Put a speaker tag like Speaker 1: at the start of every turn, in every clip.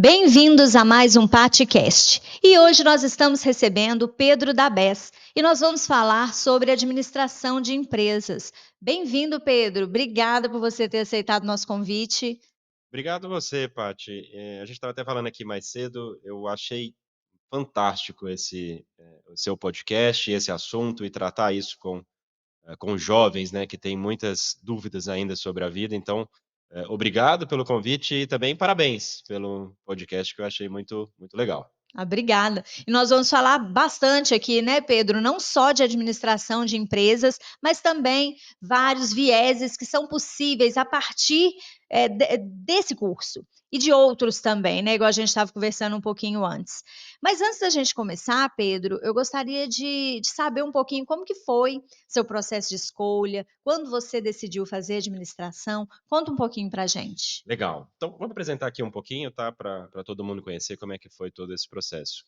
Speaker 1: Bem-vindos a mais um PatiCast. E hoje nós estamos recebendo Pedro da BES e nós vamos falar sobre administração de empresas. Bem-vindo, Pedro. Obrigada por você ter aceitado o nosso convite.
Speaker 2: Obrigado você, Paty. A gente estava até falando aqui mais cedo, eu achei fantástico o seu podcast, esse assunto e tratar isso com jovens, né, que têm muitas dúvidas ainda sobre a vida. Então, obrigado pelo convite e também parabéns pelo podcast que eu achei muito, muito legal.
Speaker 1: Obrigada. E nós vamos falar bastante aqui, né, Pedro? Não só de administração de empresas, mas também vários vieses que são possíveis a partir desse curso e de outros também, né? Igual a gente estava conversando um pouquinho antes. Mas antes da gente começar, Pedro, eu gostaria de saber um pouquinho como que foi seu processo de escolha, quando você decidiu fazer administração. Conta um pouquinho para a gente.
Speaker 2: Legal. Então, vamos apresentar aqui um pouquinho, tá, para todo mundo conhecer como é que foi todo esse processo.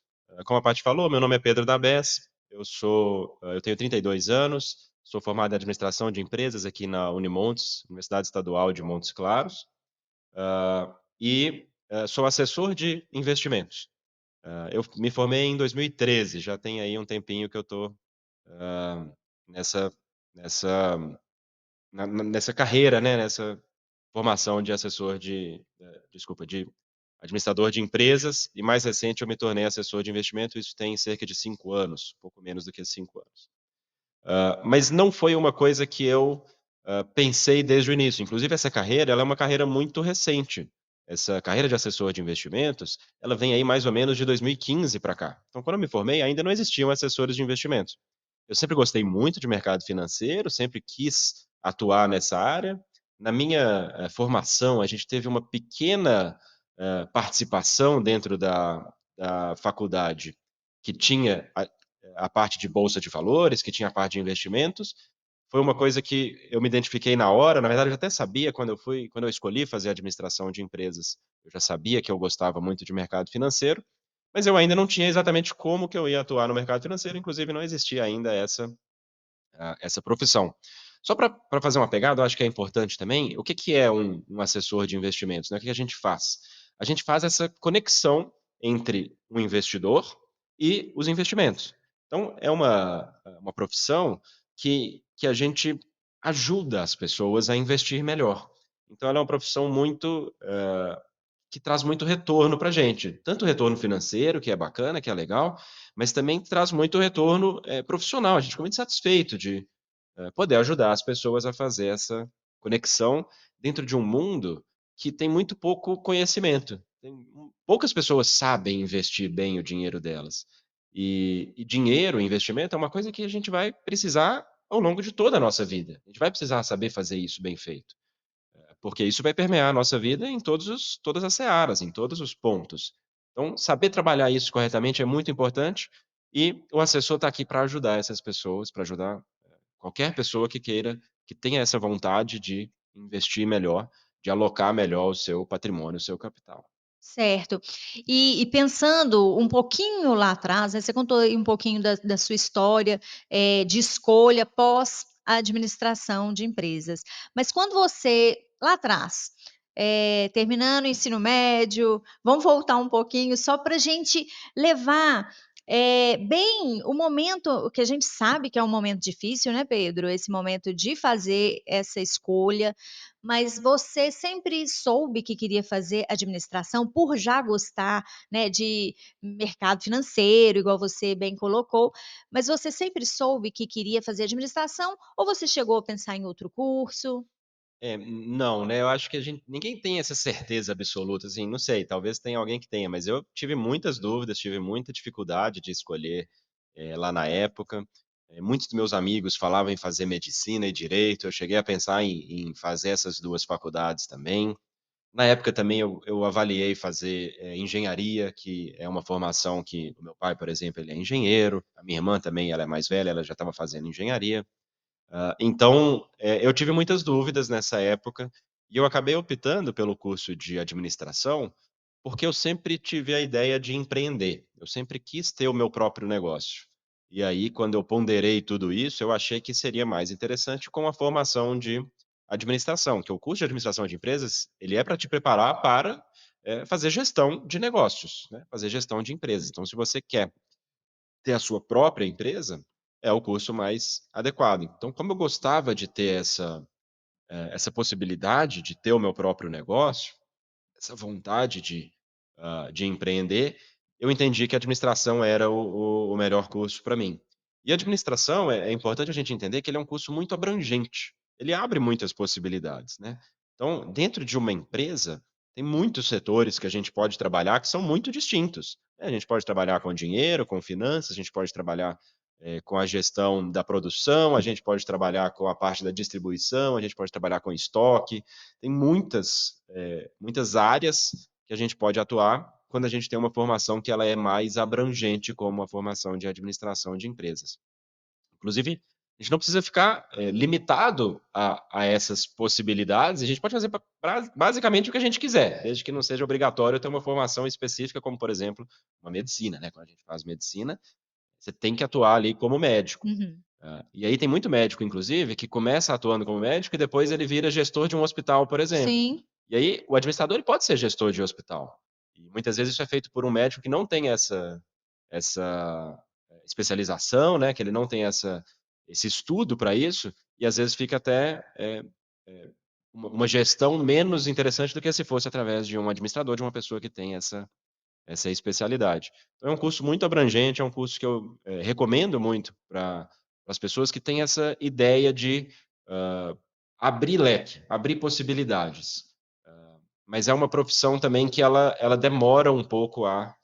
Speaker 2: Como a Paty falou, meu nome é Pedro Dabés, eu tenho 32 anos, sou formado em administração de empresas aqui na Unimontes, Universidade Estadual de Montes Claros, e sou assessor de investimentos. Eu me formei em 2013, já tem aí um tempinho que eu estou nessa, nessa, nessa carreira, né, nessa formação de de administrador de empresas, e mais recente eu me tornei assessor de investimento, isso tem cerca de 5 anos, pouco menos do que 5 anos. Mas não foi uma coisa que eu pensei desde o início. Inclusive essa carreira, ela é uma carreira muito recente. Essa carreira de assessor de investimentos, ela vem aí mais ou menos de 2015 para cá. Então, quando eu me formei, ainda não existiam assessores de investimentos. Eu sempre gostei muito de mercado financeiro, sempre quis atuar nessa área. Na minha formação, a gente teve uma pequena participação dentro da faculdade que tinha a parte de bolsa de valores, que tinha a parte de investimentos. Foi uma coisa que eu me identifiquei na hora, na verdade eu até sabia quando eu escolhi fazer administração de empresas, eu já sabia que eu gostava muito de mercado financeiro, mas eu ainda não tinha exatamente como que eu ia atuar no mercado financeiro, inclusive não existia ainda essa profissão. Só para fazer uma pegada, eu acho que é importante também, o que que é um assessor de investimentos, né? O que que a gente faz? A gente faz essa conexão entre o investidor e os investimentos. Então, é uma profissão que a gente ajuda as pessoas a investir melhor. Então, ela é uma profissão que traz muito retorno para a gente. Tanto retorno financeiro, que é bacana, que é legal, mas também traz muito retorno profissional. A gente fica muito satisfeito de poder ajudar as pessoas a fazer essa conexão dentro de um mundo que tem muito pouco conhecimento. Poucas pessoas sabem investir bem o dinheiro delas. E dinheiro, investimento, é uma coisa que a gente vai precisar ao longo de toda a nossa vida. A gente vai precisar saber fazer isso bem feito, porque isso vai permear a nossa vida em todas as searas, em todos os pontos. Então, saber trabalhar isso corretamente é muito importante e o assessor está aqui para ajudar essas pessoas, para ajudar qualquer pessoa que queira, que tenha essa vontade de investir melhor, de alocar melhor o seu patrimônio, o seu capital.
Speaker 1: Certo. E pensando um pouquinho lá atrás, né, você contou aí um pouquinho da sua história, de escolha pós administração de empresas. Mas quando você lá atrás, terminando o ensino médio, vamos voltar um pouquinho só pra gente levar, bem o momento que a gente sabe que é um momento difícil, né, Pedro, esse momento de fazer essa escolha, mas você sempre soube que queria fazer administração por já gostar, né, de mercado financeiro, igual você bem colocou, mas você sempre soube que queria fazer administração ou você chegou a pensar em outro curso?
Speaker 2: Não, né, eu acho que a gente ninguém tem essa certeza absoluta, assim, não sei, talvez tenha alguém que tenha, mas eu tive muitas dúvidas, tive muita dificuldade de escolher, lá na época. Muitos dos meus amigos falavam em fazer medicina e direito, eu cheguei a pensar em fazer essas 2 faculdades também. Na época também eu avaliei fazer, engenharia, que é uma formação que o meu pai, por exemplo, ele é engenheiro, a minha irmã também, ela é mais velha, ela já estava fazendo engenharia. Então, eu tive muitas dúvidas nessa época, e eu acabei optando pelo curso de administração, porque eu sempre tive a ideia de empreender, eu sempre quis ter o meu próprio negócio. E aí, quando eu ponderei tudo isso, eu achei que seria mais interessante com a formação de administração, que o curso de administração de empresas, ele é para te preparar para fazer gestão de negócios, né, fazer gestão de empresas. Então se você quer ter a sua própria empresa, é o curso mais adequado. Então como eu gostava de ter essa possibilidade de ter o meu próprio negócio, essa vontade de empreender, eu entendi que a administração era o melhor curso para mim. E administração é importante a gente entender que ele é um curso muito abrangente, ele abre muitas possibilidades, né. Então, dentro de uma empresa, tem muitos setores que a gente pode trabalhar que são muito distintos, né, a gente pode trabalhar com dinheiro, com finanças, a gente pode trabalhar, com a gestão da produção, a gente pode trabalhar com a parte da distribuição, a gente pode trabalhar com estoque, tem muitas áreas que a gente pode atuar quando a gente tem uma formação que ela é mais abrangente, como a formação de administração de empresas. Inclusive, a gente não precisa ficar, limitado a essas possibilidades, a gente pode fazer basicamente o que a gente quiser, desde que não seja obrigatório ter uma formação específica, como, por exemplo, uma medicina, né, quando a gente faz medicina, você tem que atuar ali como médico.
Speaker 1: Uhum.
Speaker 2: E aí tem muito médico, inclusive, que começa atuando como médico e depois ele vira gestor de um hospital, por exemplo.
Speaker 1: Sim,
Speaker 2: E aí o administrador ele pode ser gestor de hospital. E muitas vezes isso é feito por um médico que não tem essa especialização, né, que ele não tem esse estudo para isso, e às vezes fica até, uma gestão menos interessante do que se fosse através de um administrador, de uma pessoa que tem essa especialidade. Então é um curso muito abrangente, é um curso que eu, recomendo muito para as pessoas que têm essa ideia de, hã, abrir leque, abrir possibilidades. Mas é uma profissão também que ela demora um pouco a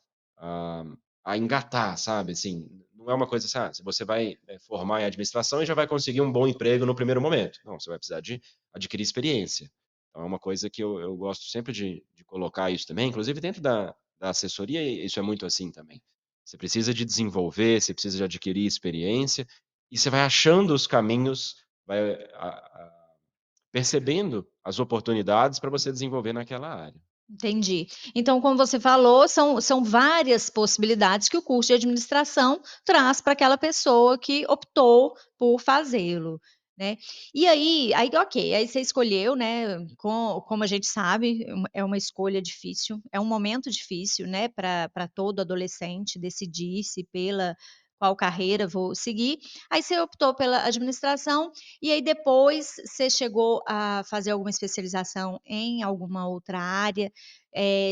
Speaker 2: a engatar, sabe, assim, não é uma coisa assim: se você vai, formar em administração e já vai conseguir um bom emprego no primeiro momento. Não, você vai precisar de adquirir experiência. Então é uma coisa que eu gosto sempre de colocar isso também, inclusive dentro da assessoria, isso é muito assim também. Você precisa de desenvolver, você precisa de adquirir experiência, e você vai achando os caminhos, vai percebendo as oportunidades para você desenvolver naquela área.
Speaker 1: entendi. Então, como você falou, são várias possibilidades que o curso de administração traz para aquela pessoa que optou por fazê-lo, né. E aí ok, aí você escolheu, né, como a gente sabe, é uma escolha difícil, é um momento difícil, né, para todo adolescente decidir-se pela qual carreira vou seguir. Aí você optou pela administração, e aí depois você chegou a fazer alguma especialização em alguma outra área,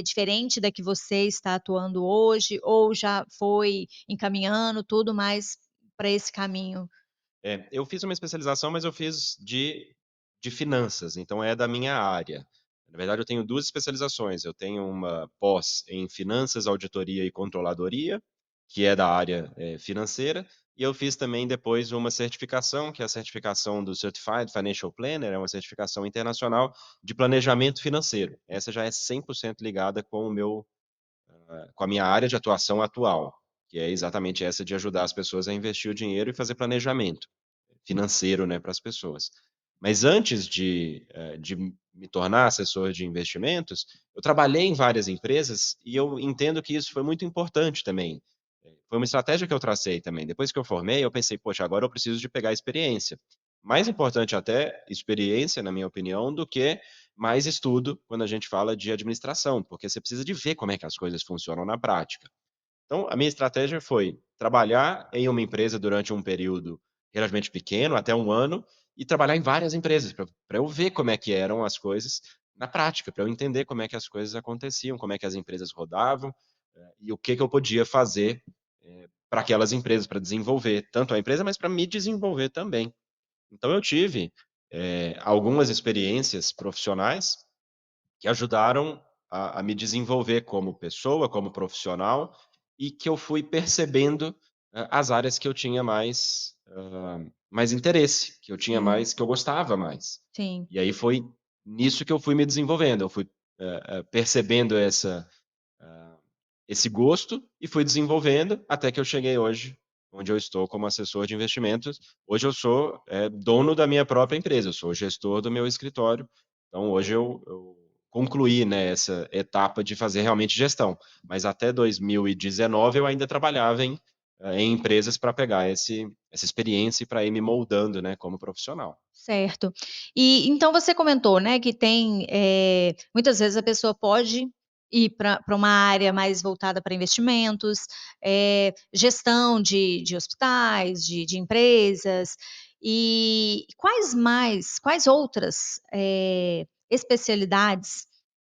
Speaker 1: diferente da que você está atuando hoje, ou já foi encaminhando tudo mais para esse caminho?
Speaker 2: Eu fiz uma especialização, mas eu fiz de finanças, então é da minha área. Na verdade, eu tenho 2 especializações, eu tenho uma pós em finanças, auditoria e controladoria, que é da área, financeira, e eu fiz também depois uma certificação, que é a certificação do Certified Financial Planner, é uma certificação internacional de planejamento financeiro. Essa já é 100% ligada com a minha área de atuação atual, que é exatamente essa de ajudar as pessoas a investir o dinheiro e fazer planejamento financeiro, né, para as pessoas. Mas antes de me tornar assessor de investimentos, eu trabalhei em várias empresas e eu entendo que isso foi muito importante também. Foi uma estratégia que eu tracei também. Depois que eu formei, eu pensei: "Poxa, agora eu preciso de pegar experiência". Mais importante até experiência, na minha opinião, do que mais estudo quando a gente fala de administração, porque você precisa de ver como é que as coisas funcionam na prática. Então, a minha estratégia foi trabalhar em uma empresa durante um período relativamente pequeno, até 1 ano, e trabalhar em várias empresas, para eu ver como é que eram as coisas na prática, para eu entender como é que as coisas aconteciam, como é que as empresas rodavam, e o que que eu podia fazer, para aquelas empresas, para desenvolver tanto a empresa, mas para me desenvolver também. Então eu tive, algumas experiências profissionais que ajudaram a me desenvolver como pessoa, como profissional, e que eu fui percebendo, as áreas que eu tinha mais interesse, que eu tinha
Speaker 1: Sim,
Speaker 2: mais que eu gostava mais.
Speaker 1: sim.
Speaker 2: E aí foi nisso que eu fui me desenvolvendo, eu fui, percebendo hã, esse gosto e fui desenvolvendo até que eu cheguei hoje, onde eu estou como assessor de investimentos. Hoje eu sou, dono da minha própria empresa, eu sou gestor do meu escritório. Então hoje eu concluí, né, essa etapa de fazer realmente gestão, mas até 2019 eu ainda trabalhava em empresas para pegar essa experiência e para ir me moldando, né, como profissional.
Speaker 1: Certo. E então você comentou, né, que tem, muitas vezes a pessoa pode ir pra uma área mais voltada para investimentos, gestão de hospitais, de empresas, e quais outras, especialidades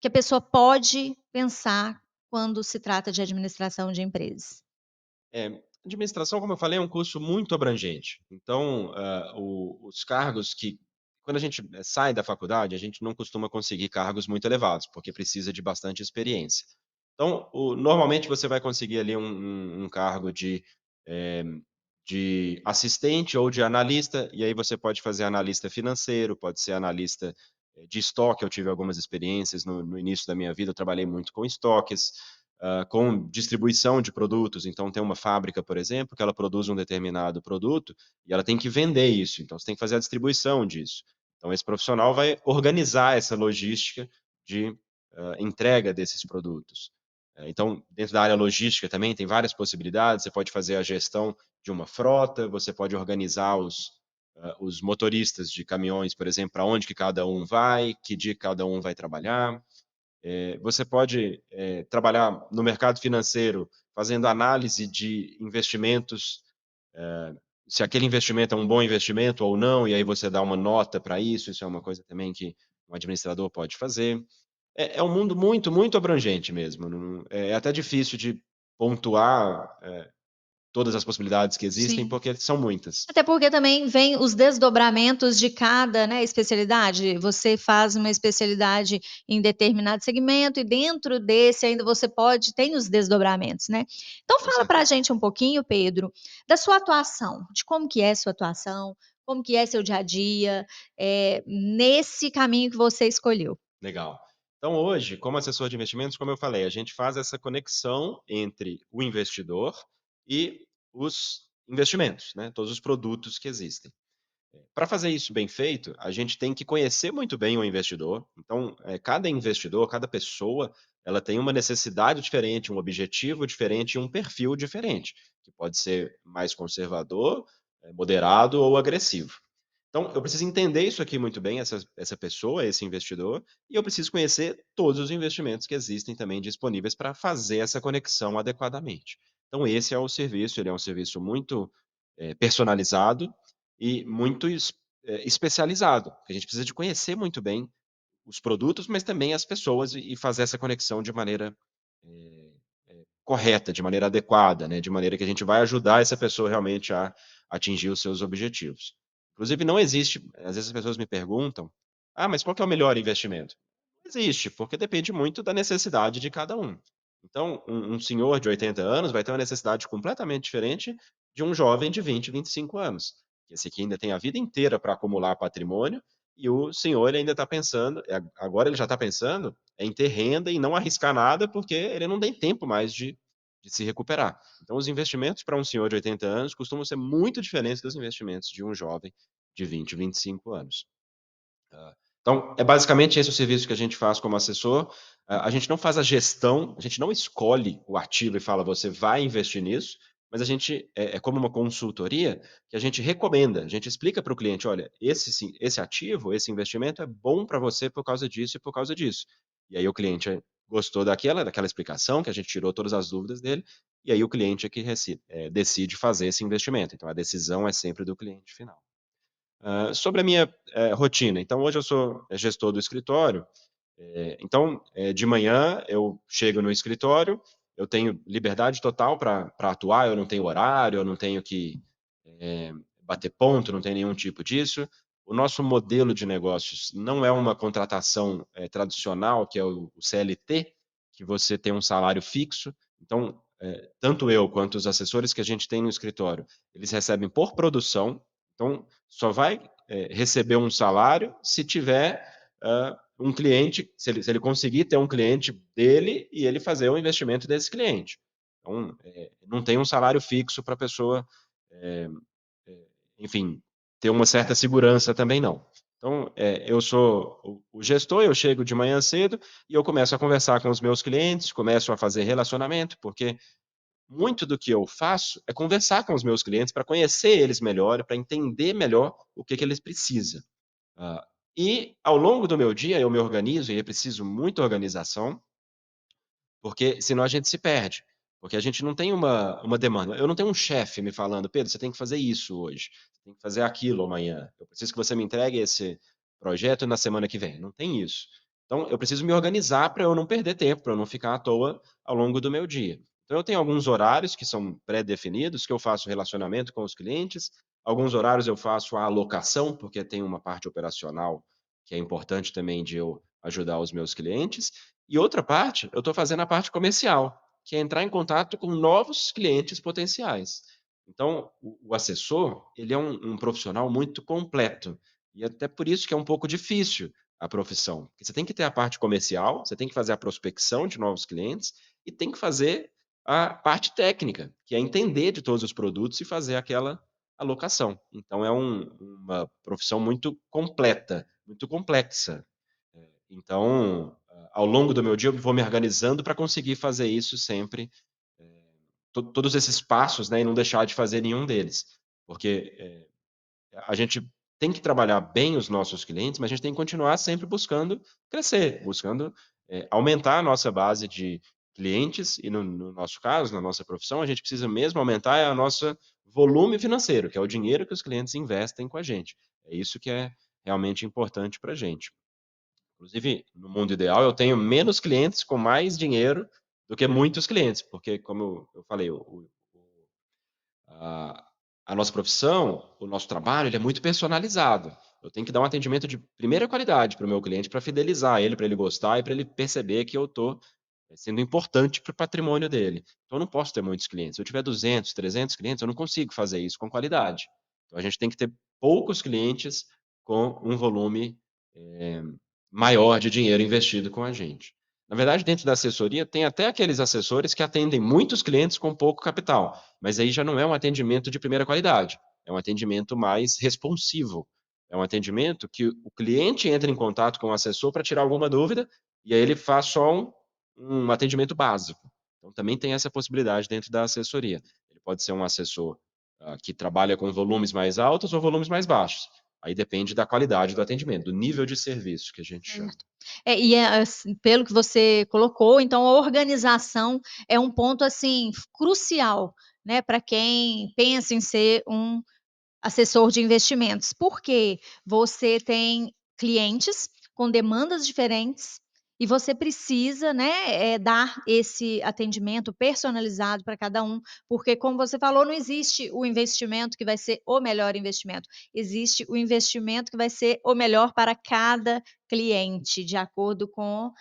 Speaker 1: que a pessoa pode pensar quando se trata de administração de empresas?
Speaker 2: Administração, como eu falei, é um curso muito abrangente. Então, os cargos que quando a gente, sai da faculdade, a gente não costuma conseguir cargos muito elevados, porque precisa de bastante experiência. Então, normalmente você vai conseguir ali um cargo eh, de assistente ou de analista, e aí você pode fazer analista financeiro, pode ser analista, de estoque. Eu tive algumas experiências no início da minha vida, eu trabalhei muito com estoques, com distribuição de produtos. Então tem uma fábrica, por exemplo, que ela produz um determinado produto e ela tem que vender isso, então você tem que fazer a distribuição disso. Então esse profissional vai organizar essa logística de, entrega desses produtos. Então, dentro da área logística também tem várias possibilidades. Você pode fazer a gestão de uma frota, você pode organizar os motoristas de caminhões, por exemplo, para onde que cada um vai, que dia cada um vai trabalhar. Você pode, trabalhar no mercado financeiro fazendo análise de investimentos, se aquele investimento é um bom investimento ou não, e aí você dá uma nota para isso. Isso é uma coisa também que um administrador pode fazer. É um mundo muito, muito abrangente mesmo. É até difícil de pontuar, todas as possibilidades que existem,
Speaker 1: Sim.
Speaker 2: porque são muitas.
Speaker 1: Até porque também vem os desdobramentos de cada, né, especialidade. Você faz uma especialidade em determinado segmento e dentro desse ainda você tem os desdobramentos, né. Então
Speaker 2: Com
Speaker 1: fala pra
Speaker 2: certeza.
Speaker 1: gente um pouquinho, Pedro, da sua atuação, de como que é sua atuação, como que é seu dia a dia, nesse caminho que você escolheu.
Speaker 2: Legal. Então hoje, como assessor de investimentos, como eu falei, a gente faz essa conexão entre o investidor e os investimentos, né, todos os produtos que existem. Para fazer isso bem feito, a gente tem que conhecer muito bem o investidor. Então, cada investidor, cada pessoa, ela tem uma necessidade diferente, um objetivo diferente e um perfil diferente, que pode ser mais conservador, moderado ou agressivo. Então, eu preciso entender isso aqui muito bem, essa pessoa, esse investidor, e eu preciso conhecer todos os investimentos que existem também disponíveis para fazer essa conexão adequadamente. Então, esse é o serviço. Ele é um serviço muito, personalizado e muito especializado, porque a gente precisa de conhecer muito bem os produtos, mas também as pessoas, e fazer essa conexão de maneira, eh correta, de maneira adequada, né, de maneira que a gente vai ajudar essa pessoa realmente a atingir os seus objetivos. Inclusive não existe, às vezes as pessoas me perguntam: "Ah, mas qual que é o melhor investimento?". Não existe, porque depende muito da necessidade de cada um. Então, um senhor de 80 anos vai ter uma necessidade completamente diferente de um jovem de 20, 25 anos. Esse aqui ainda tem a vida inteira para acumular patrimônio, e o senhor ele ainda está pensando, agora ele já está pensando em ter renda e não arriscar nada, porque ele não tem tempo mais de se recuperar. Então, os investimentos para um senhor de 80 anos costumam ser muito diferentes dos investimentos de um jovem de 20, 25 anos. Então, é basicamente esse o serviço que a gente faz como assessor. A gente não faz a gestão, a gente não escolhe o ativo e fala: "Você vai investir nisso", mas a gente é como uma consultoria que a gente recomenda, a gente explica para o cliente: "Olha, esse ativo, esse investimento é bom para você por causa disso e por causa disso". E aí o cliente gostou daquela explicação, que a gente tirou todas as dúvidas dele, e aí o cliente é que decide fazer esse investimento. Então a decisão é sempre do cliente final. Sobre a minha, rotina, então hoje eu sou gestor do escritório. Então, de manhã eu chego no escritório, eu tenho liberdade total para atuar. Eu não tenho horário, eu não tenho que, bater ponto, não tem nenhum tipo disso. O nosso modelo de negócios não é uma contratação, tradicional, que é o CLT, que você tem um salário fixo. Então, tanto eu quanto os assessores que a gente tem no escritório, eles recebem por produção. Então, só vai, receber um salário se tiver, um cliente, se ele conseguir ter um cliente dele e ele fazer o investimento desse cliente. Então, não tem um salário fixo para a pessoa, eh enfim, ter uma certa segurança também não. Então, eu sou o gestor. Eu chego de manhã cedo e eu começo a conversar com os meus clientes, começo a fazer relacionamento, porque muito do que eu faço é conversar com os meus clientes para conhecer eles melhor, para entender melhor o que eles precisam. Ah, e ao longo do meu dia eu me organizo, e é preciso muita organização, porque senão a gente se perde. Porque a gente não tem uma demanda. Eu não tenho um chefe me falando: "Pedro, você tem que fazer isso hoje, você tem que fazer aquilo amanhã. Eu preciso que você me entregue esse projeto na semana que vem". Não tem isso. Então eu preciso me organizar para eu não perder tempo, para eu não ficar à toa ao longo do meu dia. Então eu tenho alguns horários que são pré-definidos, que eu faço relacionamento com os clientes, alguns horários eu faço a alocação, porque tem uma parte operacional que é importante também de eu ajudar os meus clientes, e outra parte, eu estou fazendo a parte comercial, que é entrar em contato com novos clientes potenciais. Então, o assessor, ele é um profissional muito completo. E até por isso que é um pouco difícil a profissão. Porque você tem que ter a parte comercial, você tem que fazer a prospecção de novos clientes e tem que fazer a parte técnica, que é entender de todos os produtos e fazer aquela alocação. Então, é uma profissão muito completa, muito complexa. Então, ao longo do meu dia, eu vou me organizando para conseguir fazer isso sempre, todos esses passos, né, e não deixar de fazer nenhum deles. Porque, a gente tem que trabalhar bem os nossos clientes, mas a gente tem que continuar sempre buscando crescer, buscando, aumentar a nossa base de clientes e no nosso caso, na nossa profissão, a gente precisa mesmo aumentar a nossa volume financeiro, que é o dinheiro que os clientes investem com a gente. É isso que é realmente importante pra gente. Inclusive, no mundo ideal, eu tenho menos clientes com mais dinheiro do que muitos clientes, porque, como eu falei, a, a nossa profissão, o nosso trabalho, ele é muito personalizado. Eu tenho que dar um atendimento de primeira qualidade para o meu cliente, para fidelizar ele, para ele gostar e para ele perceber que eu estou sendo importante para o patrimônio dele. Então, eu não posso ter muitos clientes. Se eu tiver 200, 300 clientes, eu não consigo fazer isso com qualidade. Então, a gente tem que ter poucos clientes com um volume eh, maior de dinheiro investido com a gente. Na verdade, dentro da assessoria, tem até aqueles assessores que atendem muitos clientes com pouco capital, mas aí já não é um atendimento de primeira qualidade, é um atendimento mais responsivo. É um atendimento que o cliente entra em contato com o assessor para tirar alguma dúvida e aí ele faz só um atendimento básico. Então, também tem essa possibilidade dentro da assessoria. Ele pode ser um assessor que trabalha com volumes mais altos ou volumes mais baixos. Aí depende da qualidade do atendimento, do nível de serviço que a gente chama.
Speaker 1: Certo. Assim, pelo que você colocou, então a organização é um ponto, assim, crucial, né, para quem pensa em ser um assessor de investimentos, porque você tem clientes com demandas diferentes e você precisa, né, dar esse atendimento personalizado para cada um, porque como você falou, não existe o investimento que vai ser o melhor investimento, existe o investimento que vai ser o melhor para cada cliente, de acordo com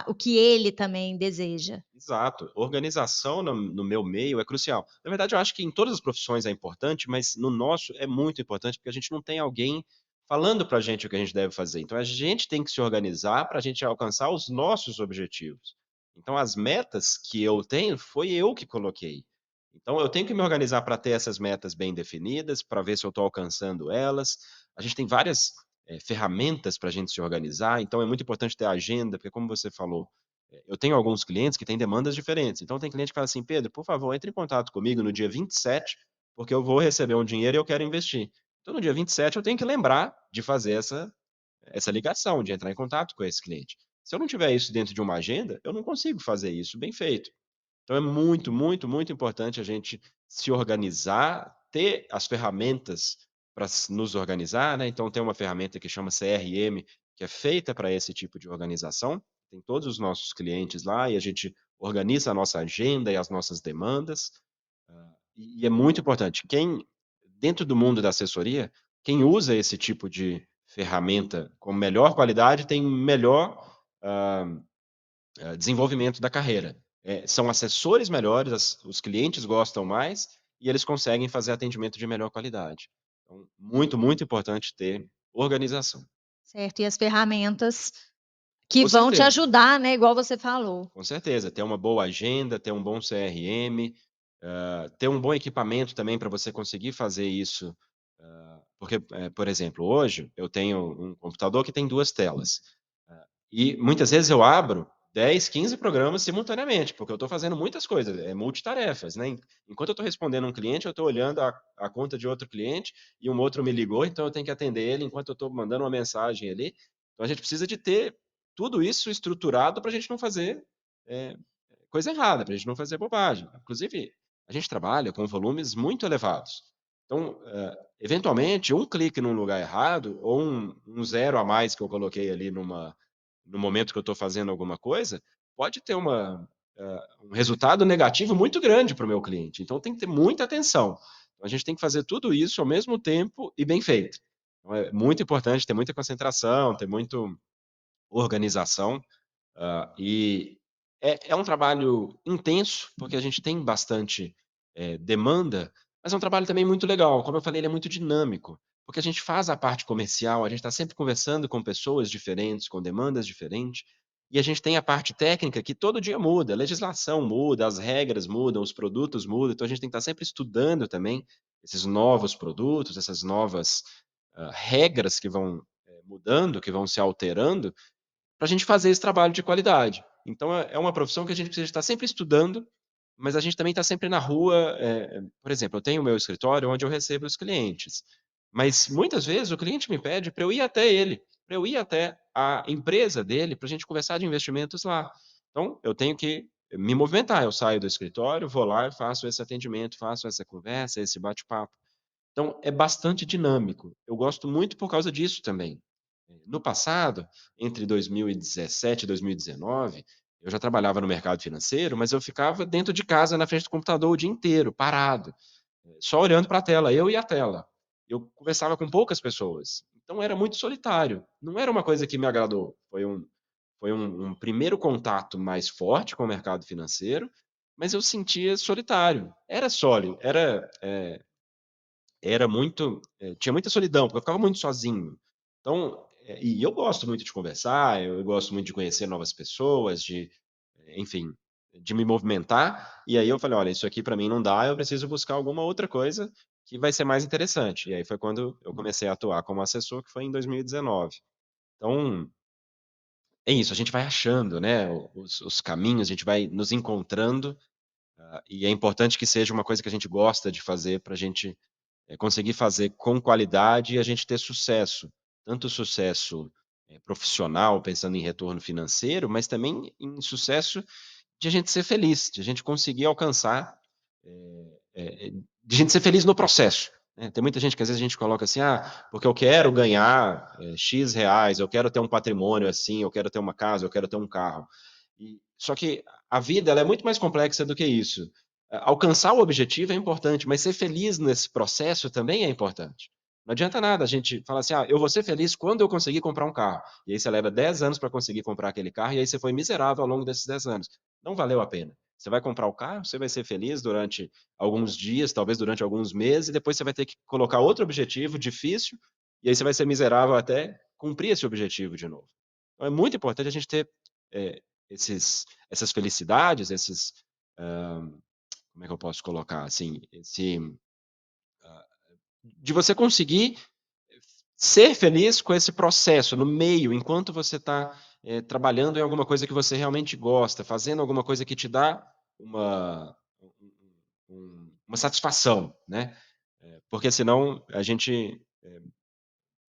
Speaker 1: o que ele também deseja.
Speaker 2: Exato. Organização no meu meio é crucial. Na verdade, eu acho que em todas as profissões é importante, mas no nosso é muito importante, porque a gente não tem alguém falando pra gente o que a gente deve fazer. Então a gente tem que se organizar para a gente alcançar os nossos objetivos. Então as metas que eu tenho, foi eu que coloquei. Então eu tenho que me organizar para ter essas metas bem definidas, para ver se eu estou alcançando elas. A gente tem várias, ferramentas para a gente se organizar, então é muito importante ter agenda, porque como você falou, eu tenho alguns clientes que têm demandas diferentes. Então tem cliente que fala assim: "Pedro, por favor, entre em contato comigo no dia 27, porque eu vou receber um dinheiro e eu quero investir". Então no dia 27 eu tenho que lembrar de fazer essa ligação, de entrar em contato com esse cliente. Se eu não tiver isso dentro de uma agenda, eu não consigo fazer isso bem feito. Então é muito, muito, muito importante a gente se organizar, ter as ferramentas para nos organizar, né? Então tem uma ferramenta que chama CRM, que é feita para esse tipo de organização. Tem todos os nossos clientes lá e a gente organiza a nossa agenda e as nossas demandas. E é muito importante. Dentro do mundo da assessoria, quem usa esse tipo de ferramenta com melhor qualidade tem melhor ah, desenvolvimento da carreira. São assessores melhores, os clientes gostam mais e eles conseguem fazer atendimento de melhor qualidade. Então, muito, muito importante ter organização.
Speaker 1: Certo, e as ferramentas que
Speaker 2: Com
Speaker 1: vão te
Speaker 2: certeza,
Speaker 1: ajudar, né, igual você falou.
Speaker 2: com certeza. Ter uma boa agenda, ter um bom CRM, ter um bom equipamento também para você conseguir fazer isso. Porque, por exemplo, hoje eu tenho um computador que tem 2 telas. E muitas vezes eu abro 10, 15 programas simultaneamente, porque eu estou fazendo muitas coisas, multitarefas, né. Enquanto eu estou respondendo um cliente, eu estou olhando a conta de outro cliente, e um outro me ligou, então eu tenho que atender ele enquanto eu estou mandando uma mensagem ali. Então a gente precisa de ter tudo isso estruturado para a gente não fazer, coisa errada, para a gente não fazer bobagem. Inclusive, a gente trabalha com volumes muito elevados. Então, eventualmente, um clique num lugar errado ou um zero a mais que eu coloquei ali no momento que eu estou fazendo alguma coisa, pode ter um resultado negativo muito grande para o meu cliente. Então, tem que ter muita atenção. Então, a gente tem que fazer tudo isso ao mesmo tempo e bem feito. Então, é muito importante ter muita concentração, ter muita organização. E é um trabalho intenso, porque a gente tem bastante, demanda, mas é um trabalho também muito legal. Como eu falei, ele é muito dinâmico, porque a gente faz a parte comercial, a gente está sempre conversando com pessoas diferentes, com demandas diferentes, e a gente tem a parte técnica que todo dia muda, a legislação muda, as regras mudam, os produtos mudam, então a gente tem que estar sempre estudando também esses novos produtos, essas novas, regras que vão, mudando, que vão se alterando, para a gente fazer esse trabalho de qualidade. Então é uma profissão que a gente precisa estar sempre estudando, mas a gente também está sempre na rua. Por exemplo, eu tenho o meu escritório onde eu recebo os clientes, mas muitas vezes o cliente me pede para eu ir até ele, para eu ir até a empresa dele, para a gente conversar de investimentos lá. Então eu tenho que me movimentar. Eu saio do escritório, vou lá e faço esse atendimento, faço essa conversa, esse bate-papo. Então é bastante dinâmico. Eu gosto muito por causa disso também. No passado, entre 2017 e 2019, eu já trabalhava no mercado financeiro, mas eu ficava dentro de casa na frente do computador o dia inteiro, parado, só olhando para a tela, eu e a tela. Eu conversava com poucas pessoas, então era muito solitário. Não era uma coisa que me agradou. Foi um primeiro contato mais forte com o mercado financeiro, mas eu sentia solitário. Era sólido, era muito tinha muita solidão, porque eu ficava muito sozinho. Então, e eu gosto muito de conversar, eu gosto muito de conhecer novas pessoas, enfim, de me movimentar, e aí eu falei: "Olha, isso aqui para mim não dá, eu preciso buscar alguma outra coisa que vai ser mais interessante". E aí foi quando eu comecei a atuar como assessor, que foi em 2019. Então, é isso, a gente vai achando, né, os caminhos, a gente vai nos encontrando, e é importante que seja uma coisa que a gente gosta de fazer para a gente conseguir fazer com qualidade e a gente ter sucesso. Tanto sucesso, profissional, pensando em retorno financeiro, mas também em sucesso de a gente ser feliz, de a gente conseguir alcançar, de a gente ser feliz no processo, né. Tem muita gente que às vezes a gente coloca assim: "Ah, porque eu quero ganhar, X reais, eu quero ter um patrimônio assim, eu quero ter uma casa, eu quero ter um carro". Só que a vida ela é muito mais complexa do que isso. Alcançar o objetivo é importante, mas ser feliz nesse processo também é importante. Não adianta nada a gente falar assim: "Ah, eu vou ser feliz quando eu conseguir comprar um carro". E aí você leva 10 anos para conseguir comprar aquele carro, e aí você foi miserável ao longo desses 10 anos. Não valeu a pena. Você vai comprar o carro, você vai ser feliz durante alguns dias, talvez durante alguns meses, e depois você vai ter que colocar outro objetivo difícil, e aí você vai ser miserável até cumprir esse objetivo de novo. Então é muito importante a gente ter, eh, essas felicidades, hã, como é que eu posso colocar, assim, de você conseguir ser feliz com esse processo, no meio, enquanto você está, trabalhando em alguma coisa que você realmente gosta, fazendo alguma coisa que te dá uma uma satisfação, né. Porque senão a gente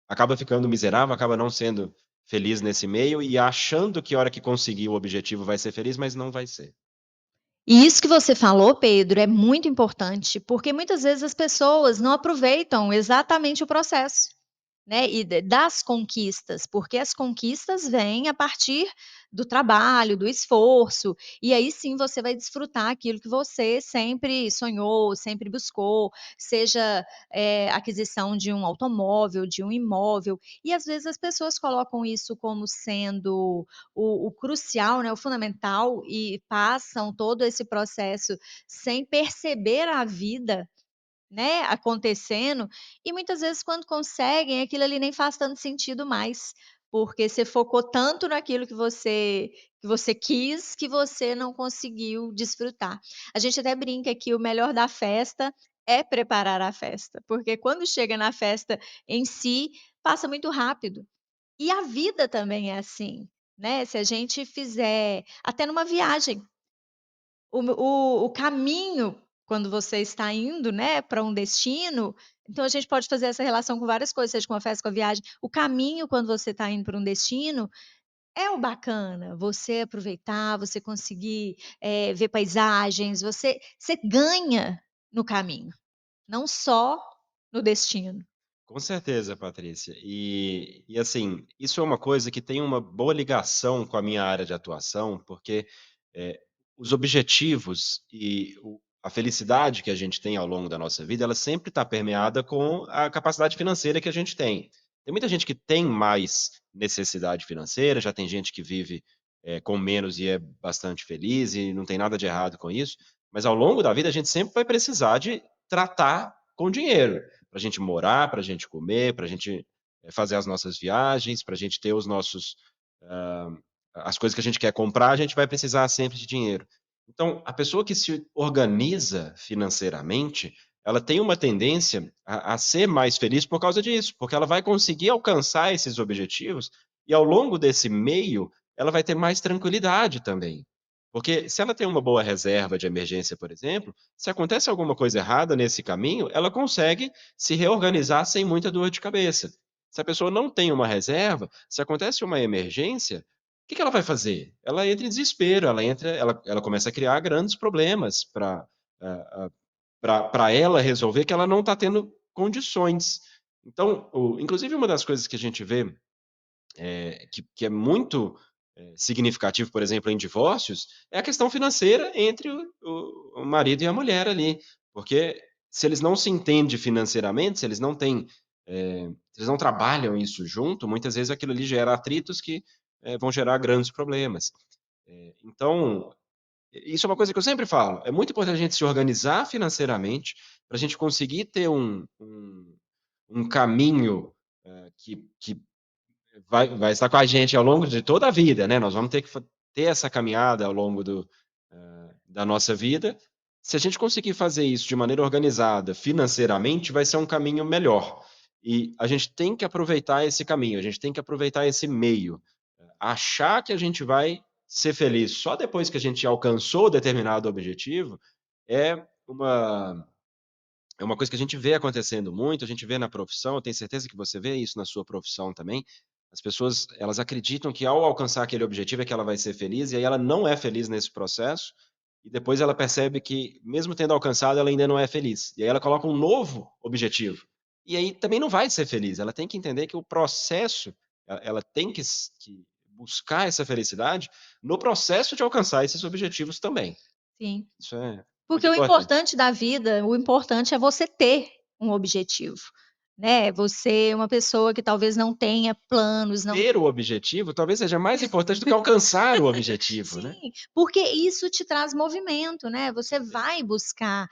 Speaker 2: acaba ficando miserável, acaba não sendo feliz nesse meio e achando que a hora que conseguir o objetivo vai ser feliz, mas não vai ser.
Speaker 1: E isso que você falou, Pedro, é muito importante, porque muitas vezes as pessoas não aproveitam exatamente o processo. Né, e das conquistas, porque as conquistas vêm a partir do trabalho, do esforço, e aí sim você vai desfrutar aquilo que você sempre sonhou, sempre buscou, seja, aquisição de um automóvel, de um imóvel, e às vezes as pessoas colocam isso como sendo o crucial, né, o fundamental, e passam todo esse processo sem perceber a vida, né, acontecendo, e muitas vezes quando conseguem, aquilo ali nem faz tanto sentido mais, porque você focou tanto naquilo que você quis, que você não conseguiu desfrutar. A gente até brinca que o melhor da festa é preparar a festa, porque quando chega na festa em si, passa muito rápido. E a vida também é assim, né, se a gente fizer até numa viagem, o caminho, quando você está indo, né, para um destino, então a gente pode fazer essa relação com várias coisas, seja com a festa, com a viagem. O caminho quando você está indo para um destino, é o bacana, você aproveitar, você conseguir, ver paisagens, você ganha no caminho, não só no destino.
Speaker 2: Com certeza, Patrícia. E assim, isso é uma coisa que tem uma boa ligação com a minha área de atuação, porque, eh, os objetivos e a felicidade que a gente tem ao longo da nossa vida, ela sempre está permeada com a capacidade financeira que a gente tem. Tem muita gente que tem mais necessidade financeira, já tem gente que vive, com menos e é bastante feliz e não tem nada de errado com isso, mas ao longo da vida a gente sempre vai precisar de tratar com dinheiro. Para a gente morar, para a gente comer, para a gente fazer as nossas viagens, para a gente ter os nossos, hã, as coisas que a gente quer comprar, a gente vai precisar sempre de dinheiro. Então, a pessoa que se organiza financeiramente, ela tem uma tendência a ser mais feliz por causa disso, porque ela vai conseguir alcançar esses objetivos e ao longo desse meio, ela vai ter mais tranquilidade também. Porque se ela tem uma boa reserva de emergência, por exemplo, se acontece alguma coisa errada nesse caminho, ela consegue se reorganizar sem muita dor de cabeça. Se a pessoa não tem uma reserva, se acontece uma emergência, o que que ela vai fazer? Ela entra em desespero, ela começa a criar grandes problemas para ela resolver que ela não está tendo condições. Então, inclusive uma das coisas que a gente vê que é muito, significativo, por exemplo, em divórcios, é a questão financeira entre o marido e a mulher ali. Porque se eles não se entendem financeiramente, se eles não têm, se eles não trabalham isso junto, muitas vezes aquilo ali gera atritos que, vão gerar grandes problemas. Então, isso é uma coisa que eu sempre falo, é muito importante a gente se organizar financeiramente, para a gente conseguir ter um caminho, que vai estar com a gente ao longo de toda a vida, né, nós vamos ter que ter essa caminhada ao longo da nossa vida. Se a gente conseguir fazer isso de maneira organizada, financeiramente, vai ser um caminho melhor. E a gente tem que aproveitar esse caminho, a gente tem que aproveitar esse meio. Achar que a gente vai ser feliz só depois que a gente alcançou determinado objetivo, é uma é uma coisa que a gente vê acontecendo muito, a gente vê na profissão, eu tenho certeza que você vê isso na sua profissão também. As pessoas, elas acreditam que ao alcançar aquele objetivo é que ela vai ser feliz, e aí ela não é feliz nesse processo, e depois ela percebe que, mesmo tendo alcançado, ela ainda não é feliz. E aí ela coloca um novo objetivo. E aí também não vai ser feliz. Ela tem que entender que o processo, ela tem que buscar essa felicidade no processo de alcançar esses objetivos também.
Speaker 1: Sim.
Speaker 2: Isso é
Speaker 1: Porque
Speaker 2: muito
Speaker 1: o
Speaker 2: importante.
Speaker 1: importante da vida, o importante é você ter um objetivo, né, você é uma pessoa que talvez não tenha planos, não
Speaker 2: Ter o objetivo talvez seja mais importante do que alcançar o objetivo, né.
Speaker 1: sim, porque isso te traz movimento, né,
Speaker 2: Com
Speaker 1: você
Speaker 2: certeza.
Speaker 1: vai buscar,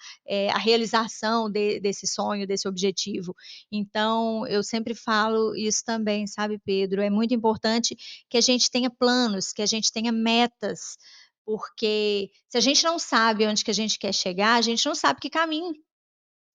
Speaker 1: a realização desse sonho, desse objetivo. Então, eu sempre falo isso também, sabe, Pedro, é muito importante que a gente tenha planos, que a gente tenha metas, porque se a gente não sabe onde que a gente quer chegar, a gente não sabe que caminho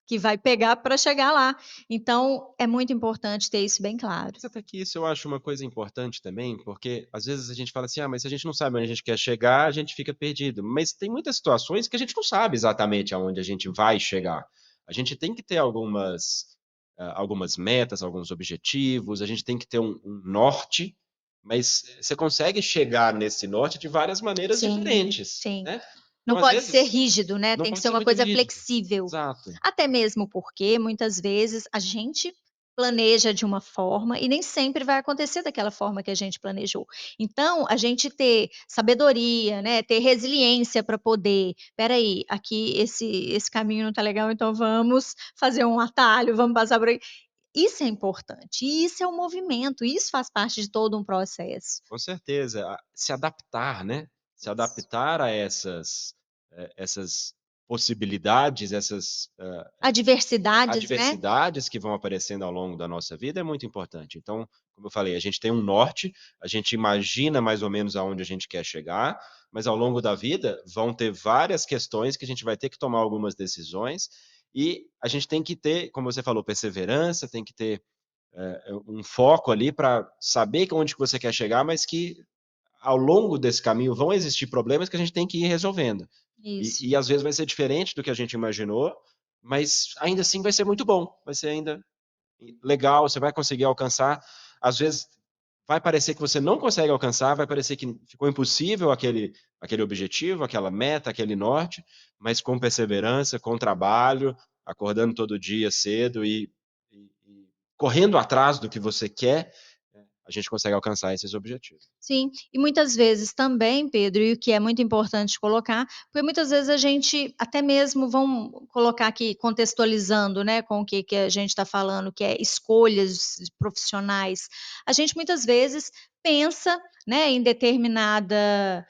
Speaker 1: que vai pegar para chegar lá. Então, é muito importante ter isso bem claro.
Speaker 2: Mas até que isso eu acho uma coisa importante também, porque às vezes a gente fala assim: "Ah, mas se a gente não sabe onde a gente quer chegar, a gente fica perdido". Mas tem muitas situações que a gente não sabe exatamente aonde a gente vai chegar. A gente tem que ter algumas metas, alguns objetivos, a gente tem que ter um norte, mas você consegue chegar nesse norte de várias maneiras
Speaker 1: Sim,
Speaker 2: diferentes,
Speaker 1: sim.
Speaker 2: né.
Speaker 1: Não
Speaker 2: Então às
Speaker 1: pode ser
Speaker 2: vezes
Speaker 1: rígido, né,
Speaker 2: não
Speaker 1: tem que
Speaker 2: pode
Speaker 1: ser
Speaker 2: ser
Speaker 1: uma
Speaker 2: muito
Speaker 1: coisa
Speaker 2: rígido.
Speaker 1: flexível.
Speaker 2: Exato.
Speaker 1: Até mesmo porque, muitas vezes, a gente planeja de uma forma e nem sempre vai acontecer daquela forma que a gente planejou. Então, a gente ter sabedoria, né, ter resiliência para poder: "Espera aí, aqui esse caminho não está legal, então vamos fazer um atalho, vamos passar por aí". Isso é importante, e isso é um movimento, isso faz parte de todo um processo.
Speaker 2: Com certeza, se adaptar, né, se
Speaker 1: Isso.
Speaker 2: adaptar a essas possibilidades,
Speaker 1: Adversidades, né.
Speaker 2: adversidades que vão aparecendo ao longo da nossa vida é muito importante. Então, como eu falei, a gente tem um norte, a gente imagina mais ou menos aonde a gente quer chegar, mas ao longo da vida vão ter várias questões que a gente vai ter que tomar algumas decisões, e a gente tem que ter, como você falou, perseverança, tem que ter um foco ali para saber que onde que você quer chegar, mas que ao longo desse caminho vão existir problemas que a gente tem que ir resolvendo.
Speaker 1: Isso.
Speaker 2: E às vezes vai ser diferente do que a gente imaginou, mas ainda assim vai ser muito bom, vai ser ainda legal, você vai conseguir alcançar. Às vezes vai parecer que você não consegue alcançar, vai parecer que ficou impossível aquele objetivo, aquela meta, aquele norte, mas com perseverança, com trabalho, acordando todo dia cedo e correndo atrás do que você quer, a gente consegue alcançar esses objetivos.
Speaker 1: Sim, e muitas vezes também, Pedro, e o que é muito importante colocar, porque muitas vezes a gente, até mesmo vamos colocar aqui contextualizando, né, com o que a gente está falando, que é escolhas profissionais. A gente muitas vezes pensa, né, em determinada,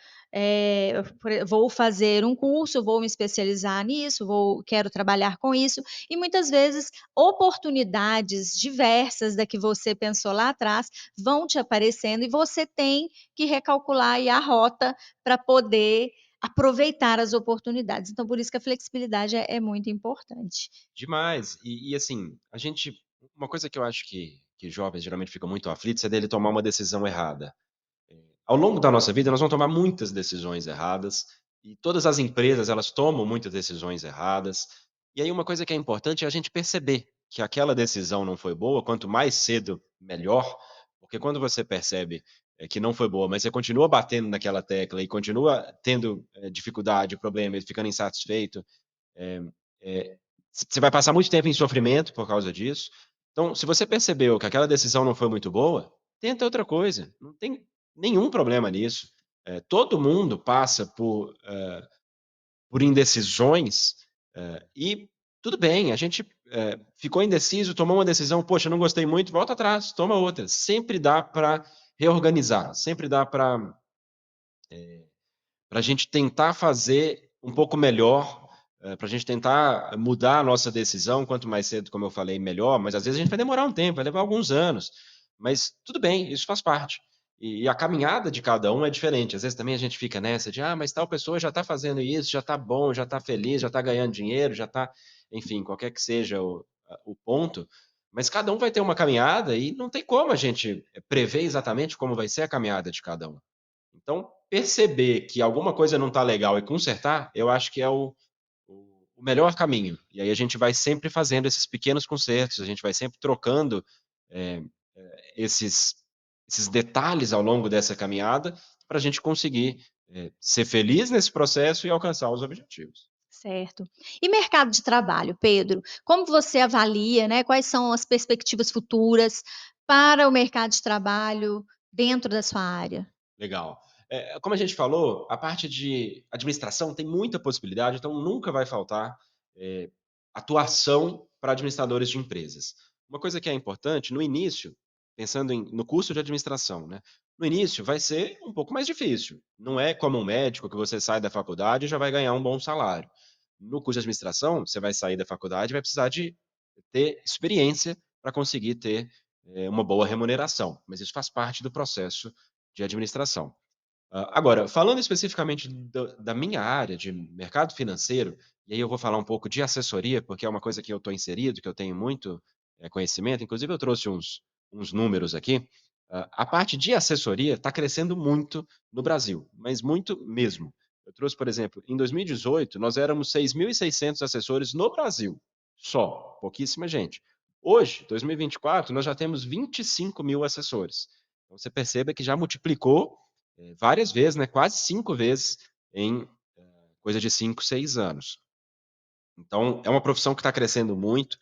Speaker 1: vou fazer um curso, vou me especializar nisso, quero trabalhar com isso, e muitas vezes oportunidades diversas da que você pensou lá atrás vão te aparecendo e você tem que recalcular aí a rota para poder aproveitar as oportunidades. Então, por isso que a flexibilidade é muito importante.
Speaker 2: Demais. Assim, uma coisa que eu acho que jovens geralmente ficam muito aflitos é dele tomar uma decisão errada. Ao longo da nossa vida, nós vamos tomar muitas decisões erradas, e todas as empresas, elas tomam muitas decisões erradas. E aí uma coisa que é importante é a gente perceber que aquela decisão não foi boa, quanto mais cedo, melhor, porque quando você percebe, que não foi boa, mas você continua batendo naquela tecla e continua tendo, dificuldade, problema e ficando insatisfeito, eh eh, você vai passar muito tempo em sofrimento por causa disso. Então, se você percebeu que aquela decisão não foi muito boa, tenta outra coisa, não tem nenhum problema nisso. Todo mundo passa por indecisões, e tudo bem, a gente, ficou indeciso, tomou uma decisão, "Poxa, não gostei muito", volta atrás, toma outra. Sempre dá para reorganizar, sempre dá para a gente tentar fazer um pouco melhor, para a gente tentar mudar a nossa decisão, quanto mais cedo, como eu falei, melhor, mas às vezes a gente vai demorar um tempo, vai levar alguns anos, mas tudo bem, isso faz parte. E a caminhada de cada um é diferente, às vezes também a gente fica nessa de: "Ah, mas tal pessoa já está fazendo isso, já está bom, já está feliz, já está ganhando dinheiro, já está", enfim, qualquer que seja o ponto, mas cada um vai ter uma caminhada e não tem como a gente prever exatamente como vai ser a caminhada de cada um. Então, perceber que alguma coisa não está legal e consertar, eu acho que é o melhor caminho. E aí a gente vai sempre fazendo esses pequenos consertos, a gente vai sempre trocando, eh esses detalhes ao longo dessa caminhada, para a gente conseguir, ser feliz nesse processo e alcançar os objetivos.
Speaker 1: Certo. E mercado de trabalho, Pedro? Como você avalia, né, quais são as perspectivas futuras para o mercado de trabalho dentro da sua área?
Speaker 2: Legal. Como a gente falou, a parte de administração tem muita possibilidade, então nunca vai faltar, eh, atuação para administradores de empresas. Uma coisa que é importante, no início, pensando no curso de administração, né, no início vai ser um pouco mais difícil. Não é como um médico que você sai da faculdade e já vai ganhar um bom salário. No curso de administração, você vai sair da faculdade e vai precisar de ter experiência para conseguir ter, uma boa remuneração, mas isso faz parte do processo de administração. Agora, falando especificamente da minha área de mercado financeiro, e aí eu vou falar um pouco de assessoria, porque é uma coisa que eu estou inserido, que eu tenho muito, conhecimento, inclusive eu trouxe uns números aqui. A parte de assessoria está crescendo muito no Brasil, mas muito mesmo. Eu trouxe, por exemplo, em 2018 nós éramos 6.600 assessores no Brasil, só, pouquíssima gente. Hoje, 2024, nós já temos 25.000 assessores. Então você perceba que já multiplicou várias vezes, né, quase 5 vezes em, coisa de 5, 6 anos. Então é uma profissão que está crescendo muito,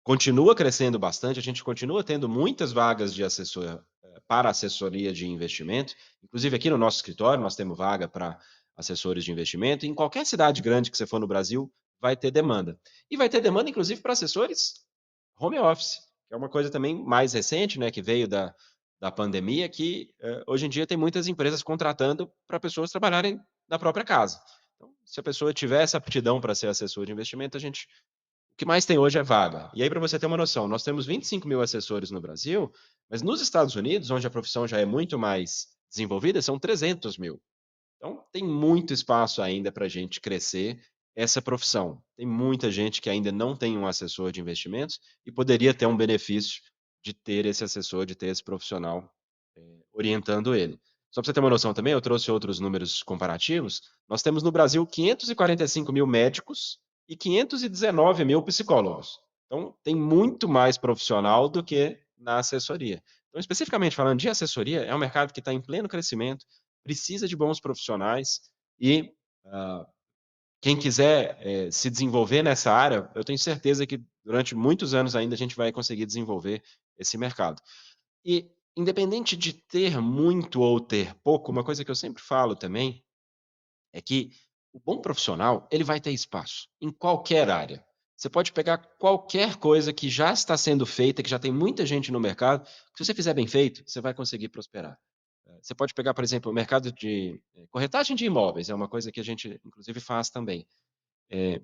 Speaker 2: continua crescendo bastante, a gente continua tendo muitas vagas de assessor para assessoria de investimento, inclusive aqui no nosso escritório nós temos vaga para assessores de investimento, em qualquer cidade grande que você for no Brasil, vai ter demanda. E vai ter demanda inclusive para assessores home office, que é uma coisa também mais recente, né, que veio da pandemia, que, hoje em dia tem muitas empresas contratando para pessoas trabalharem da própria casa. Então, se a pessoa tiver essa aptidão para ser assessor de investimento, o que mais tem hoje é vaga. E aí para você ter uma noção, nós temos 25.000 assessores no Brasil, mas nos Estados Unidos, onde a profissão já é muito mais desenvolvida, são 300.000. Então, tem muito espaço ainda para a gente crescer essa profissão. Tem muita gente que ainda não tem um assessor de investimentos e poderia ter um benefício de ter esse assessor, de ter esse profissional, orientando ele. Só para você ter uma noção também, eu trouxe outros números comparativos. Nós temos no Brasil 545.000 médicos e 519.000 psicólogos. Então, tem muito mais profissional do que na assessoria. Então, especificamente falando de assessoria, é um mercado que está em pleno crescimento, precisa de bons profissionais e, ah, quem quiser, se desenvolver nessa área, eu tenho certeza que durante muitos anos ainda a gente vai conseguir desenvolver esse mercado. E independente de ter muito ou ter pouco, uma coisa que eu sempre falo também é que o bom profissional, ele vai ter espaço em qualquer área. Você pode pegar qualquer coisa que já está sendo feita, que já tem muita gente no mercado, se você fizer bem feito, você vai conseguir prosperar. Você pode pegar, por exemplo, o mercado de corretagem de imóveis, é uma coisa que a gente inclusive faz também. Eh,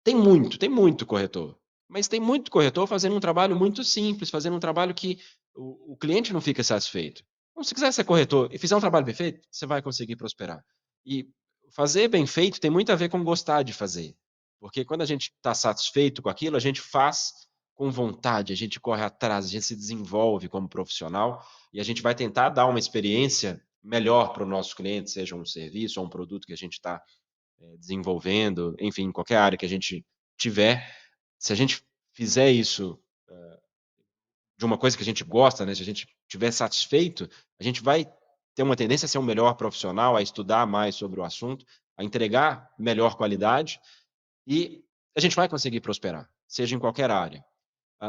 Speaker 2: tem muito corretor, mas tem muito corretor fazendo um trabalho muito simples, fazendo um trabalho que o cliente não fica satisfeito. Então, se quiser ser corretor e fizer um trabalho bem feito, você vai conseguir prosperar. E fazer bem feito tem muito a ver com gostar de fazer, porque quando a gente está satisfeito com aquilo, a gente faz com vontade, a gente corre atrás, a gente se desenvolve como profissional e a gente vai tentar dar uma experiência melhor para o nosso cliente, seja um serviço ou um produto que a gente está desenvolvendo, enfim, qualquer área que a gente tiver, se a gente fizer isso de uma coisa que a gente gosta, né, se a gente estiver satisfeito, a gente vai ter uma tendência a ser um melhor profissional, a estudar mais sobre o assunto, a entregar melhor qualidade e a gente vai conseguir prosperar, seja em qualquer área.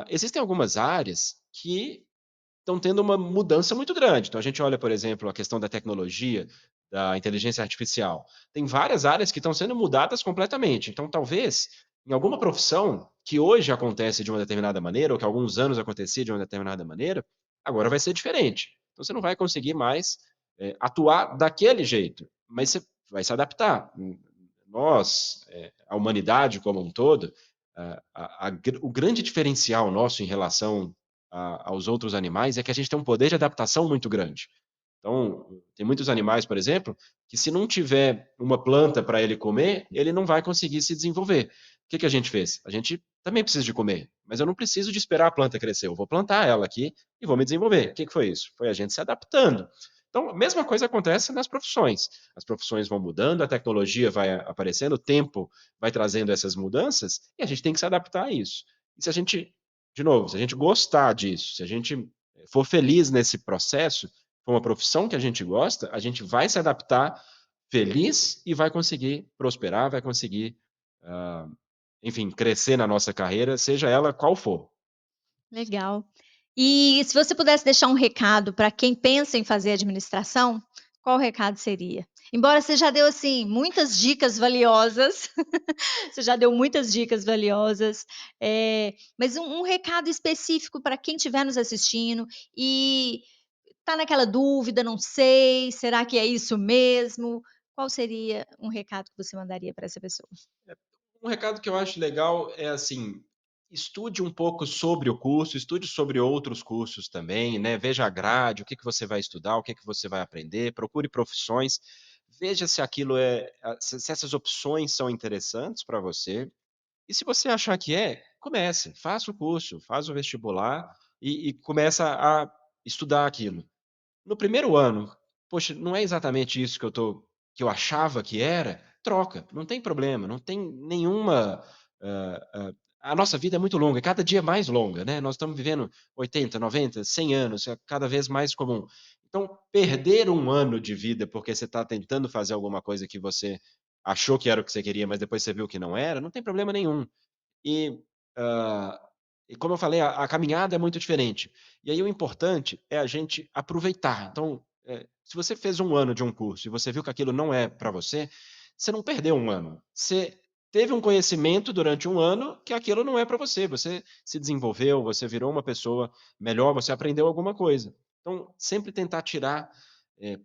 Speaker 2: Existem algumas áreas que estão tendo uma mudança muito grande. Então a gente olha, por exemplo, a questão da tecnologia, da inteligência artificial. Tem várias áreas que estão sendo mudadas completamente. Então talvez, em alguma profissão que hoje acontece de uma determinada maneira, ou que há alguns anos acontecia de uma determinada maneira, agora vai ser diferente. Então você não vai conseguir mais, atuar daquele jeito, mas você vai se adaptar. Nós, a humanidade como um todo, o grande diferencial nosso em relação aos outros animais é que a gente tem um poder de adaptação muito grande. Então, tem muitos animais, por exemplo, que se não tiver uma planta para ele comer, ele não vai conseguir se desenvolver. O que que a gente fez? A gente também precisa de comer, mas eu não preciso de esperar a planta crescer, eu vou plantar ela aqui e vou me desenvolver. O que que foi isso? Foi a gente se adaptando. Então, a mesma coisa acontece nas profissões. As profissões vão mudando, a tecnologia vai aparecendo, o tempo vai trazendo essas mudanças e a gente tem que se adaptar a isso. E se a gente, de novo, se a gente gostar disso, se a gente for feliz nesse processo, for uma profissão que a gente gosta, a gente vai se adaptar feliz e vai conseguir prosperar, vai conseguir, ah, enfim, crescer na nossa carreira, seja ela qual for.
Speaker 1: Legal. E se você pudesse deixar um recado para quem pensa em fazer administração, qual o recado seria? Embora você já deu, assim, muitas dicas valiosas, você já deu muitas dicas valiosas, mas um recado específico para quem estiver nos assistindo e está naquela dúvida: "Não sei, será que é isso mesmo?". Qual seria um recado que você mandaria para essa pessoa?
Speaker 2: Um recado que eu acho legal é assim, estude um pouco sobre o curso, estude sobre outros cursos também, né, veja a grade, o que que você vai estudar, o que que você vai aprender, procure profissões, veja se aquilo se essas opções são interessantes para você, e se você achar que comece, faça o curso, faz o vestibular e começa a estudar aquilo. No primeiro ano, poxa, não é exatamente isso que eu achava que era, troca, não tem problema, não tem nenhuma, a nossa vida é muito longa, cada dia é mais longa, né, nós estamos vivendo 80, 90, 100 anos, é cada vez mais comum. Então, perder um ano de vida porque você está tentando fazer alguma coisa que você achou que era o que você queria, mas depois você viu que não era, não tem problema nenhum. E, hã, e como eu falei, a caminhada é muito diferente. E aí o importante é a gente aproveitar. Então, se você fez um ano de um curso e você viu que aquilo não é para você, você não perdeu um ano. Você teve um conhecimento durante um ano que aquilo não é para você. Você se desenvolveu, você virou uma pessoa melhor, você aprendeu alguma coisa. Então, sempre tentar tirar,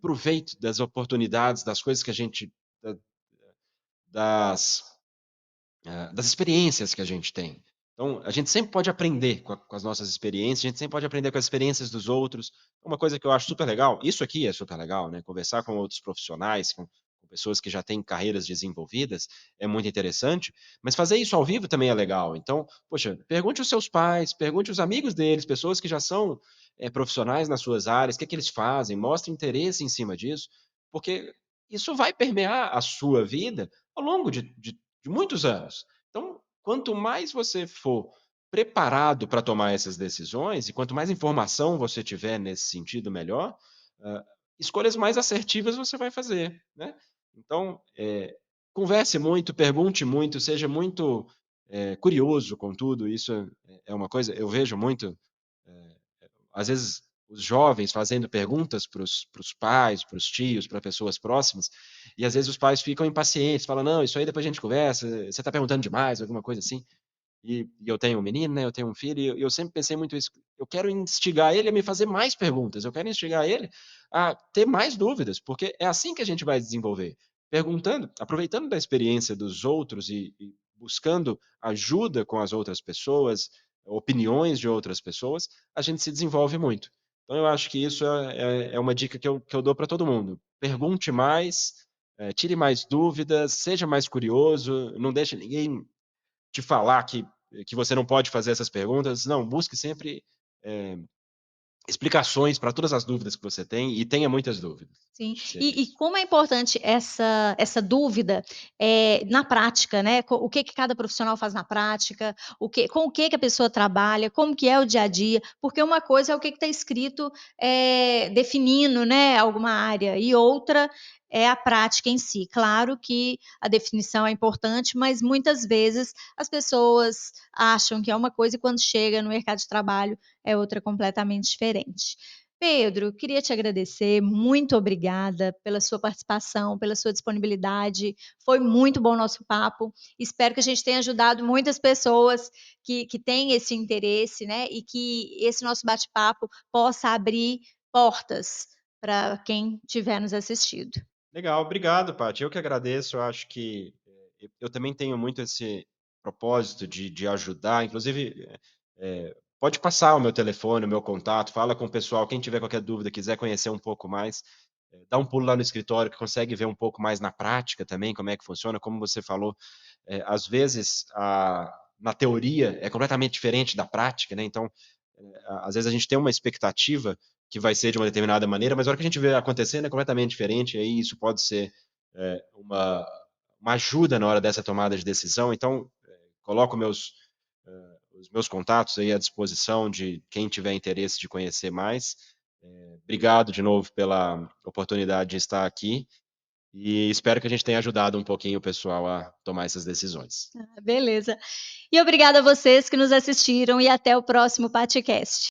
Speaker 2: proveito das oportunidades, das coisas que a gente da das das experiências que a gente tem. Então, a gente sempre pode aprender com as nossas experiências, a gente sempre pode aprender com as experiências dos outros. Uma coisa que eu acho super legal, isso aqui é super legal, né, conversar com outros profissionais, com pessoas que já têm carreiras desenvolvidas, é muito interessante, mas fazer isso ao vivo também é legal. Então, poxa, pergunte aos seus pais, pergunte aos amigos deles, pessoas que já são, profissionais nas suas áreas, o que é que eles fazem, mostre interesse em cima disso, porque isso vai permear a sua vida ao longo de muitos anos. Então, quanto mais você for preparado para tomar essas decisões, e quanto mais informação você tiver nesse sentido, melhor, hã, escolhas mais assertivas você vai fazer, né. Então, converse muito, pergunte muito, seja muito, curioso com tudo, isso é uma coisa eu vejo muito, às vezes, os jovens fazendo perguntas para os pais, para os tios, para pessoas próximas, e às vezes os pais ficam impacientes, falam: "Não, isso aí depois a gente conversa, você está perguntando demais", alguma coisa assim. E eu tenho um menino, né, eu tenho um filho, e eu sempre pensei muito isso, eu quero instigar ele a me fazer mais perguntas, eu quero instigar ele a ter mais dúvidas, porque é assim que a gente vai desenvolver, perguntando, aproveitando da experiência dos outros e buscando ajuda com as outras pessoas, opiniões de outras pessoas, a gente se desenvolve muito. Então eu acho que isso é uma dica que eu dou para todo mundo, pergunte mais, tire mais dúvidas, seja mais curioso, não deixe ninguém te falar que você não pode fazer essas perguntas. Não, busque sempre, eh, explicações para todas as dúvidas que você tem e tenha muitas dúvidas.
Speaker 1: Sim.
Speaker 2: Acho que seria
Speaker 1: E
Speaker 2: isso.
Speaker 1: como é importante essa dúvida, na prática, né, o que que cada profissional faz na prática, com o que que a pessoa trabalha, como que é o dia a dia, porque uma coisa é o que está escrito, definindo, né, alguma área, e outra é a prática em si. Claro que a definição é importante, mas muitas vezes as pessoas acham que é uma coisa e quando chega no mercado de trabalho é outra completamente diferente. Pedro, queria te agradecer, muito obrigada pela sua participação, pela sua disponibilidade. Foi muito bom o nosso papo. Espero que a gente tenha ajudado muitas pessoas que têm esse interesse, né, e que esse nosso bate-papo possa abrir portas para quem estiver nos assistindo.
Speaker 2: Legal, obrigado, Paty. Eu que agradeço. Eu acho que, eu também tenho muito esse propósito de ajudar, inclusive, pode passar o meu telefone, o meu contato, fala com o pessoal, quem tiver qualquer dúvida, quiser conhecer um pouco mais, dá um pulo lá no escritório que consegue ver um pouco mais na prática também como é que funciona, como você falou, às vezes na teoria é completamente diferente da prática, né, então, às vezes a gente tem uma expectativa que vai ser de uma determinada maneira, mas a hora que a gente vê acontecendo é completamente diferente, e aí isso pode ser, uma ajuda na hora dessa tomada de decisão. Então, coloco os meus contatos aí à disposição de quem tiver interesse de conhecer mais. Obrigado de novo pela oportunidade de estar aqui, e espero que a gente tenha ajudado um pouquinho o pessoal a tomar essas decisões.
Speaker 1: Beleza. E obrigada a vocês que nos assistiram e até o próximo Patcast.